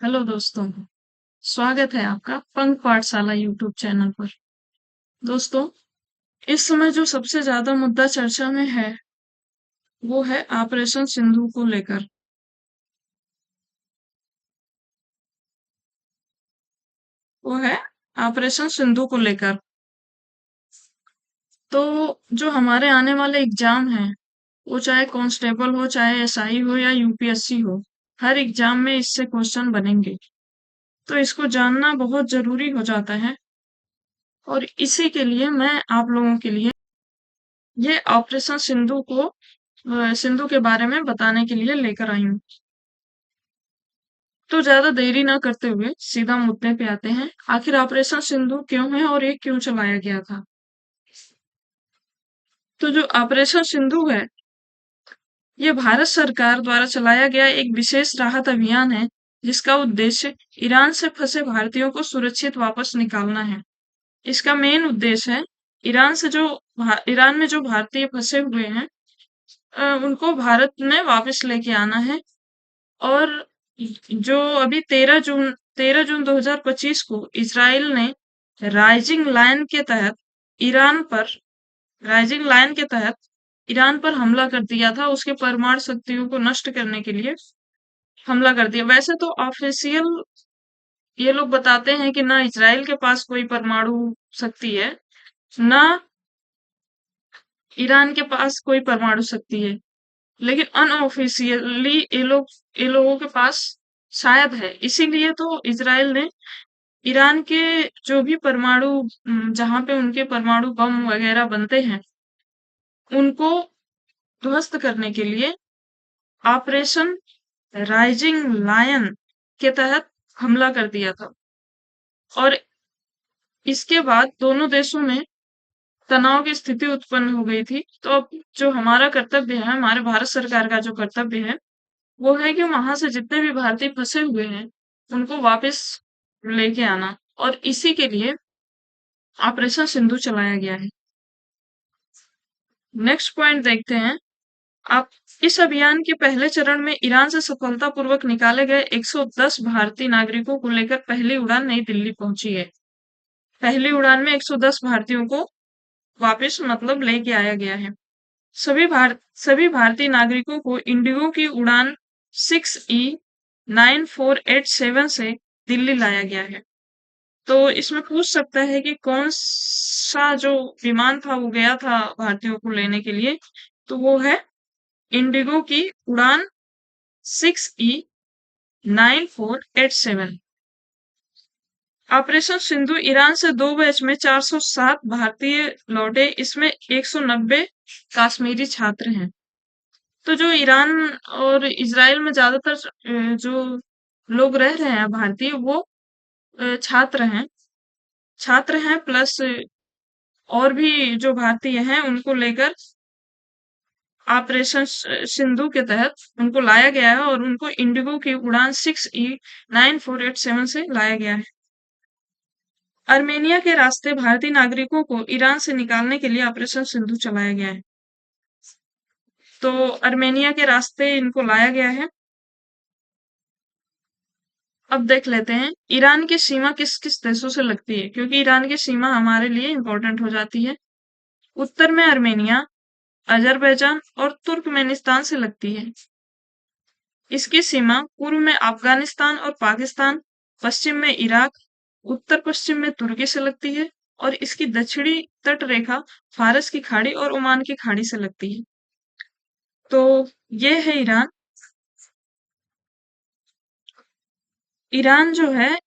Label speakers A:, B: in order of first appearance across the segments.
A: Hello दोस्तों, स्वागत है आपका पंख पाठशाला यूट्यूब चैनल पर। दोस्तों, इस समय जो सबसे ज्यादा मुद्दा चर्चा में है, वो है ऑपरेशन सिंधु को लेकर। वो है ऑपरेशन सिंधु को लेकर। तो जो हमारे आने वाले एग्जाम हैं, वो चाहे कांस्टेबल हो, चाहे एसआई हो या यूपीएससी हो, हर एग्जाम में इससे क्वेश्चन बनेंगे। तो इसको जानना बहुत जरूरी हो जाता है और इसी के लिए मैं आप लोगों के लिए ये ऑपरेशन सिंधु के बारे में बताने के लिए लेकर आई हूँ। तो ज्यादा देरी ना करते हुए सीधा मुद्दे पे आते हैं। आखिर ऑपरेशन सिंधु क्यों है और ये क्यों चलाया गया था? तो जो ऑपरेशन सिंधु है, ये भारत सरकार द्वारा चलाया गया एक विशेष राहत अभियान है, जिसका उद्देश्य ईरान से फंसे भारतीयों को सुरक्षित वापस निकालना है। इसका मेन उद्देश्य है ईरान से जो ईरान में जो भारतीय फंसे हुए हैं, उनको भारत में वापस लेके आना है। और जो अभी 13 जून 2025 को इजराइल ने राइजिंग लायन के तहत ईरान पर राइजिंग लायन के तहत ईरान पर हमला कर दिया था, उसके परमाणु शक्तियों को नष्ट करने के लिए हमला कर दिया। वैसे तो ऑफिशियल ये लोग बताते हैं कि ना इजराइल के पास कोई परमाणु शक्ति है, ना ईरान के पास कोई परमाणु शक्ति है, लेकिन अनऑफिशियली ये लोगों के पास शायद है। इसीलिए तो इजराइल ने ईरान के जो भी परमाणु जहां पे उनके परमाणु बम वगैरह बनते हैं, उनको ध्वस्त करने के लिए ऑपरेशन राइजिंग लायन के तहत हमला कर दिया था। और इसके बाद दोनों देशों में तनाव की स्थिति उत्पन्न हो गई थी। तो अब जो हमारा कर्तव्य है, हमारे भारत सरकार का जो कर्तव्य है, वो है कि वहां से जितने भी भारतीय फंसे हुए हैं, उनको वापस लेके आना। और इसी के लिए ऑपरेशन सिंधु चलाया गया है। नेक्स्ट पॉइंट देखते हैं। आप इस अभियान के पहले चरण में ईरान से सफलतापूर्वक निकाले गए 110 भारतीय नागरिकों को लेकर पहली उड़ान नई दिल्ली पहुंची है। पहली उड़ान में 110 भारतीयों को वापस मतलब लेके आया गया है। सभी भारतीय नागरिकों को इंडिगो की उड़ान 6E9487 से दिल्ली लाया गया है। तो इसमें पूछ सकता है कि कौन सा जो विमान था वो गया था भारतीयों को लेने के लिए, तो वो है इंडिगो की उड़ान 6E9487। ऑपरेशन सिंधु ईरान से 2 बैच में 407 भारतीय लौटे, इसमें 190 कश्मीरी छात्र हैं। तो जो ईरान और इजराइल में ज्यादातर जो लोग रह रहे हैं भारतीय, वो छात्र हैं प्लस और भी जो भारतीय हैं उनको लेकर ऑपरेशन सिंधु के तहत उनको लाया गया है और उनको इंडिगो की उड़ान 6E9487 से लाया गया है। अर्मेनिया के रास्ते भारतीय नागरिकों को ईरान से निकालने के लिए ऑपरेशन सिंधु चलाया गया है। तो अर्मेनिया के रास्ते इनको लाया गया है। अब देख लेते हैं ईरान की सीमा किस किस देशों से लगती है, क्योंकि ईरान की सीमा हमारे लिए इंपॉर्टेंट हो जाती है। उत्तर में अर्मेनिया, अजरबैजान और तुर्कमेनिस्तान से लगती है। इसकी सीमा पूर्व में अफगानिस्तान और पाकिस्तान, पश्चिम में इराक, उत्तर पश्चिम में तुर्की से लगती है और इसकी दक्षिणी तट रेखा फारस की खाड़ी और ओमान की खाड़ी से लगती है। तो ये है ईरान। ईरान जो है,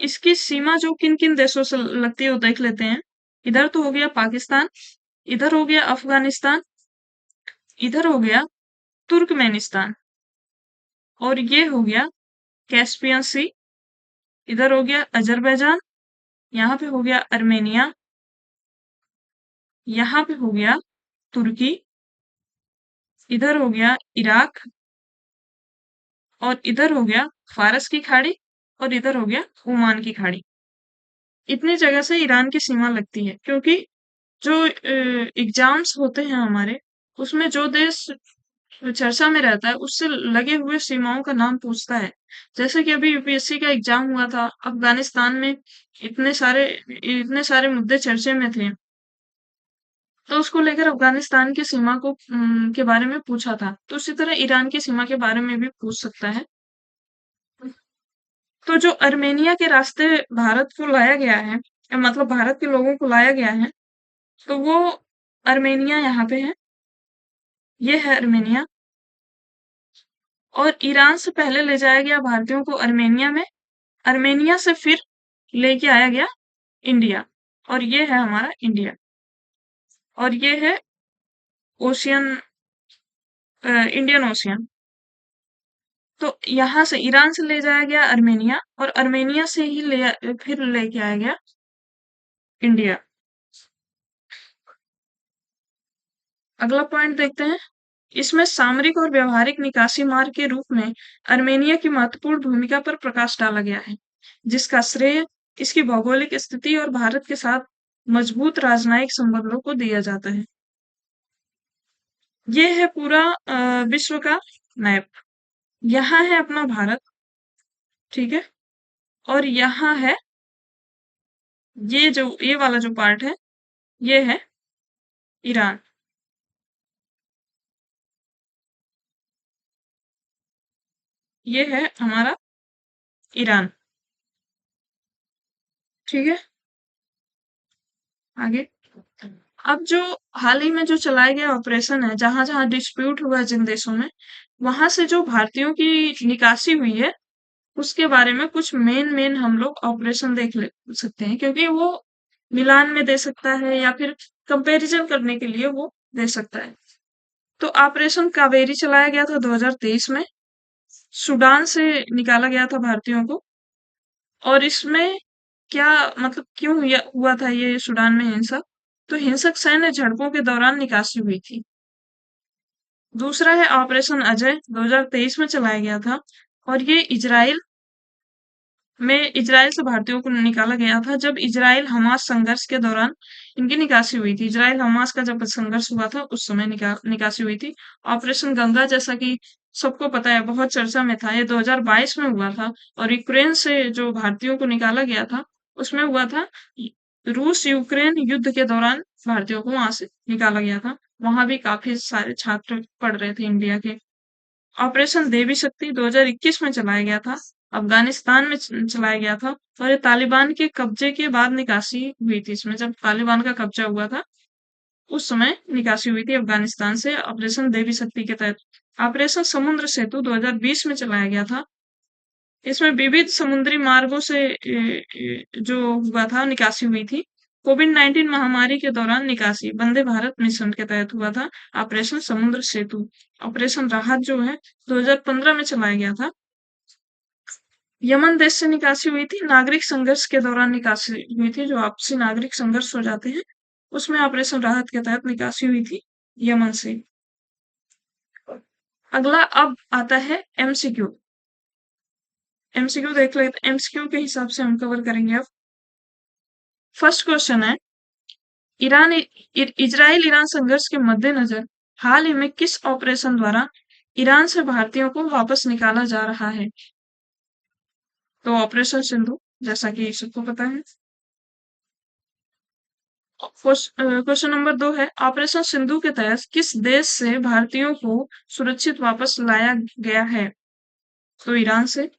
A: इसकी सीमा जो किन किन देशों से लगती है वो देख लेते हैं। इधर तो हो गया पाकिस्तान, इधर हो गया अफगानिस्तान, इधर हो गया तुर्कमेनिस्तान और ये हो गया कैस्पियन सी। इधर हो गया अजरबैजान, यहाँ पे हो गया अर्मेनिया, यहाँ पे हो गया तुर्की, इधर हो गया इराक और इधर हो गया फारस की खाड़ी और इधर हो गया ओमान की खाड़ी। इतनी जगह से ईरान की सीमा लगती है, क्योंकि जो एग्जाम्स होते हैं हमारे, उसमें जो देश जो चर्चा में रहता है उससे लगे हुए सीमाओं का नाम पूछता है। जैसे कि अभी यूपीएससी का एग्जाम हुआ था, अफगानिस्तान में इतने सारे इतने सारे मुद्दे चर्चे में थे, तो उसको लेकर अफगानिस्तान की सीमा को के बारे में पूछा था। तो उसी तरह ईरान की सीमा के बारे में भी पूछ सकता है। तो जो अर्मेनिया के रास्ते भारत को लाया गया है, मतलब भारत के लोगों को लाया गया है, तो वो अर्मेनिया यहाँ पे है। ये है अर्मेनिया। और ईरान से पहले ले जाया गया भारतीयों को अर्मेनिया में। अर्मेनिया से फिर लेके आया गया इंडिया। और ये है हमारा इंडिया। और ये है ओशियन, इंडियन ओशियन। तो यहाँ से ईरान से ले जाया गया अर्मेनिया, और अर्मेनिया से ही फिर लेके आया गया इंडिया। अगला पॉइंट देखते हैं। इसमें सामरिक और व्यवहारिक निकासी मार्ग के रूप में अर्मेनिया की महत्वपूर्ण भूमिका पर प्रकाश डाला गया है, जिसका श्रेय इसकी भौगोलिक स्थिति और भारत के साथ मजबूत राजनयिक संबंधों को दिया जाता है। ये है पूरा विश्व का मैप। यहाँ है अपना भारत, ठीक है, और यहाँ है ये वाला जो पार्ट है, ये है ईरान। ये है हमारा ईरान, ठीक है। आगे, अब जो हाल ही में जो चलाया गया ऑपरेशन है, जहां जहां डिस्प्यूट हुआ है जिन देशों में, वहां से जो भारतीयों की निकासी हुई है, उसके बारे में कुछ मेन मेन हम लोग ऑपरेशन सकते हैं, क्योंकि वो मिलान में दे सकता है या फिर कंपैरिजन करने के लिए वो दे सकता है। तो ऑपरेशन कावेरी चलाया गया था 2023 में। सूडान से निकाला गया था भारतीयों को। और इसमें क्या मतलब क्यों हुआ था ये सूडान में हिंसा? तो हिंसक सैन्य झड़पों के दौरान निकासी हुई थी। दूसरा है ऑपरेशन अजय, 2023 में चलाया गया था। और ये इजराइल से भारतीयों को निकाला गया था, जब इजराइल हमास संघर्ष के दौरान इनकी निकासी हुई थी। इजराइल हमास का जब संघर्ष हुआ था उस समय निकासी हुई थी। ऑपरेशन गंगा, जैसा कि सबको पता है, बहुत चर्चा में था, ये 2022 में हुआ था। और यूक्रेन से जो भारतीयों को निकाला गया था, उसमें हुआ था रूस यूक्रेन युद्ध के दौरान भारतीयों को वहां से निकाला गया था। वहां भी काफी सारे छात्र पढ़ रहे थे इंडिया के। ऑपरेशन देवी शक्ति 2021 में चलाया गया था, अफगानिस्तान में चलाया गया था। और ये तालिबान के कब्जे के बाद निकासी हुई थी। इसमें जब तालिबान का कब्जा हुआ था, उस समय निकासी हुई थी अफगानिस्तान से, ऑपरेशन देवी शक्ति के तहत। ऑपरेशन समुद्र सेतु 2020 में चलाया गया था। इसमें विविध समुद्री मार्गों से जो हुआ था, निकासी हुई थी। कोविड-19 महामारी के दौरान निकासी वंदे भारत मिशन के तहत हुआ था, ऑपरेशन समुद्र सेतु। ऑपरेशन राहत जो है 2015 में चलाया गया था। यमन देश से निकासी हुई थी, नागरिक संघर्ष के दौरान निकासी हुई थी, जो आपसी नागरिक संघर्ष हो जाते हैं, उसमें ऑपरेशन राहत के तहत निकासी हुई थी यमन से। अगला अब आता है एमसीक्यू। एमसीक्यू देख लेते, एमसीक्यू के हिसाब से हम कवर करेंगे अब। फर्स्ट क्वेश्चन है, इजराइल ईरान संघर्ष के मद्देनजर हाल ही में किस ऑपरेशन द्वारा ईरान से भारतीयों को वापस निकाला जा रहा है? तो ऑपरेशन सिंधु, जैसा कि सबको पता है। क्वेश्चन नंबर 2 है, ऑपरेशन सिंधु के तहत किस देश से भारतीयों को सुरक्षित वापस लाया गया है? तो ईरान से।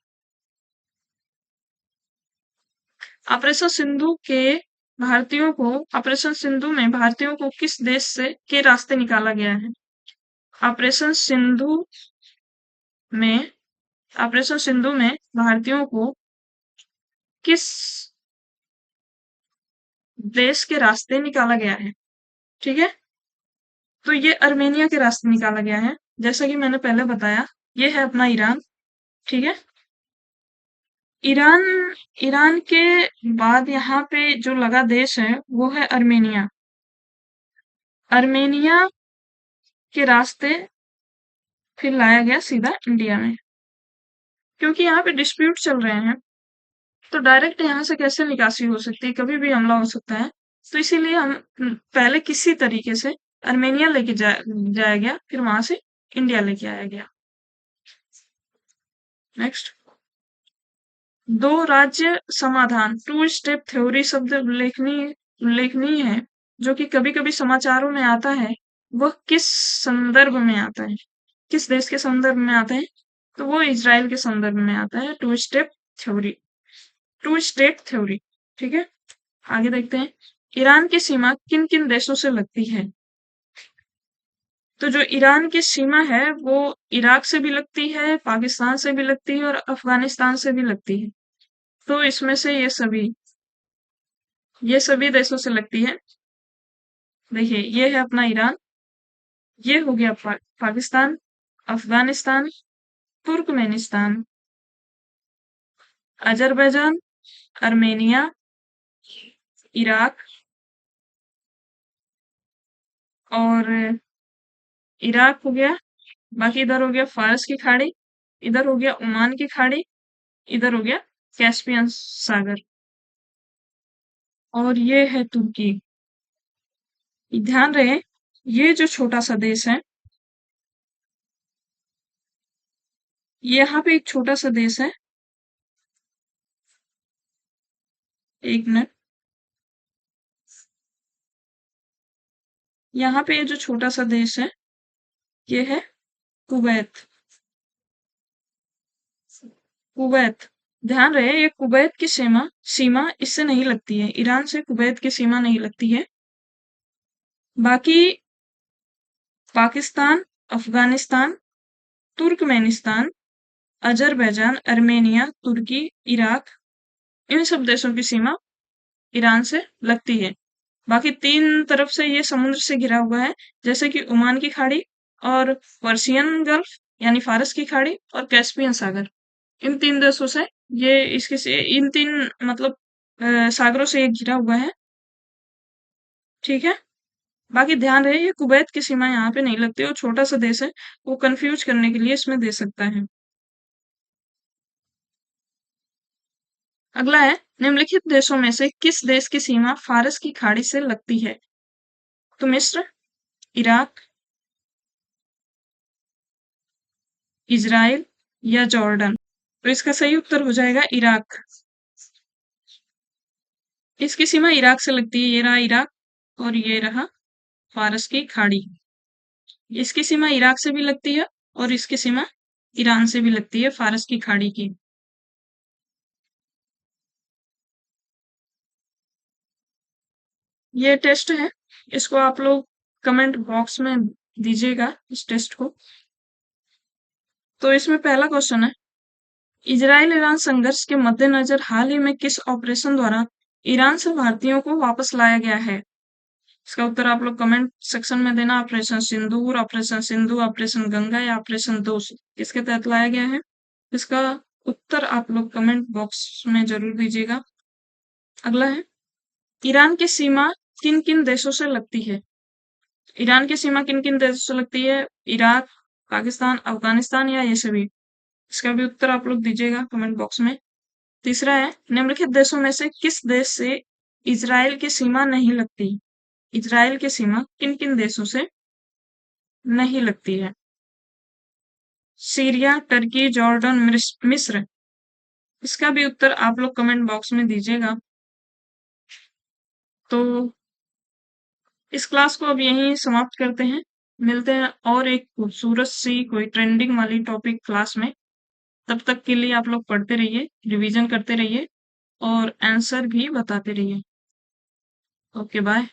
A: ऑपरेशन सिंधु के ऑपरेशन सिंधु में भारतीयों को किस देश से के रास्ते निकाला गया है? ऑपरेशन सिंधु में ऑपरेशन सिंधु में भारतीयों को किस देश के रास्ते निकाला गया है? ठीक है, तो ये अर्मेनिया के रास्ते निकाला गया है, जैसा कि मैंने पहले बताया। ये है अपना ईरान, ठीक है। ईरान ईरान के बाद यहाँ पे जो लगा देश है वो है अर्मेनिया। अर्मेनिया के रास्ते फिर लाया गया सीधा इंडिया में, क्योंकि यहाँ पे डिस्प्यूट चल रहे हैं, तो डायरेक्ट यहाँ से कैसे निकासी हो सकती है? कभी भी हमला हो सकता है। तो इसीलिए हम पहले किसी तरीके से अर्मेनिया जाया गया, फिर वहां से इंडिया लेके आया गया। नेक्स्ट, दो राज्य समाधान, टू स्टेप थ्योरी शब्द उल्लेखनीय उल्लेखनीय है जो कि कभी कभी समाचारों में आता है। वह किस संदर्भ में आता है, किस देश के संदर्भ में आता है? तो वो इजराइल के संदर्भ में आता है, two step theory, two state theory. ठीक है, आगे देखते हैं। ईरान की सीमा किन किन देशों से लगती है? तो जो ईरान की सीमा है वो इराक से भी लगती है, पाकिस्तान से भी लगती है और अफगानिस्तान से भी लगती है। तो इसमें से ये सभी देशों से लगती है। देखिए, ये है अपना ईरान, ये हो गया Pakistan, Afghanistan, Turkmenistan, Azerbaijan, Armenia, Iraq और इराक हो गया। बाकी इधर हो गया फारस की खाड़ी, इधर हो गया ओमान की खाड़ी, इधर हो गया कैस्पियन सागर और ये है तुर्की। ध्यान रहे, ये जो छोटा सा देश है, यहाँ पे एक छोटा सा देश है, एक मिनट, यहाँ पे ये जो छोटा सा देश है ये है कुवैत। कुवैत, ध्यान रहे, ये कुवैत की सीमा सीमा इससे नहीं लगती है, ईरान से कुवैत की सीमा नहीं लगती है। बाकी Pakistan, Afghanistan, Turkmenistan, Azerbaijan, Armenia, Turkey, Iraq, इन सब देशों की सीमा ईरान से लगती है। बाकी तीन तरफ से ये समुद्र से घिरा हुआ है, जैसे कि ओमान की खाड़ी और पर्शियन गल्फ यानी फारस की खाड़ी और कैस्पियन सागर। इन तीन देशों से ये इसके से इन तीन मतलब सागरों से ये घिरा हुआ है। ठीक है, बाकी ध्यान रहे, ये कुवैत की सीमा यहाँ पे नहीं लगती और छोटा सा देश है, वो कंफ्यूज करने के लिए इसमें दे सकता है। अगला है, निम्नलिखित देशों में से किस देश की सीमा फारस की खाड़ी से लगती है? तो मिस्र, इराक, इजराइल या जॉर्डन? तो इसका सही उत्तर हो जाएगा इराक। इसकी सीमा इराक से लगती है, ये रहा इराक और ये रहा फारस की खाड़ी। इसकी सीमा इराक से भी लगती है और इसकी सीमा ईरान से भी लगती है, फारस की खाड़ी की। ये टेस्ट है, इसको आप लोग कमेंट बॉक्स में दीजिएगा इस टेस्ट को। तो इसमें पहला क्वेश्चन है, इजराइल ईरान संघर्ष के मद्देनजर हाल ही में किस ऑपरेशन द्वारा ईरान से भारतीयों को वापस लाया गया है? इसका उत्तर आप लोग कमेंट सेक्शन में देना। ऑपरेशन सिंदूर, ऑपरेशन सिंधु, ऑपरेशन गंगा या ऑपरेशन दोस्त, किसके तहत लाया गया है? इसका उत्तर आप लोग कमेंट बॉक्स में जरूर दीजिएगा। अगला है, ईरान की सीमा किन किन देशों से लगती है? ईरान की सीमा किन किन देशों से लगती है? इराक, पाकिस्तान, अफगानिस्तान या ये सभी? इसका भी उत्तर आप लोग दीजिएगा कमेंट बॉक्स में। तीसरा है, निम्नलिखित देशों में से किस देश से इजराइल की सीमा नहीं लगती? इजराइल की सीमा किन किन देशों से नहीं लगती है? सीरिया, टर्की, जॉर्डन, मिस्र? इसका भी उत्तर आप लोग कमेंट बॉक्स में दीजिएगा। तो इस क्लास को अब यहीं समाप्त करते हैं, मिलते हैं और एक खूबसूरत सी कोई ट्रेंडिंग वाली टॉपिक क्लास में। तब तक के लिए आप लोग पढ़ते रहिए, रिवीजन करते रहिए और आंसर भी बताते रहिए। Okay, bye.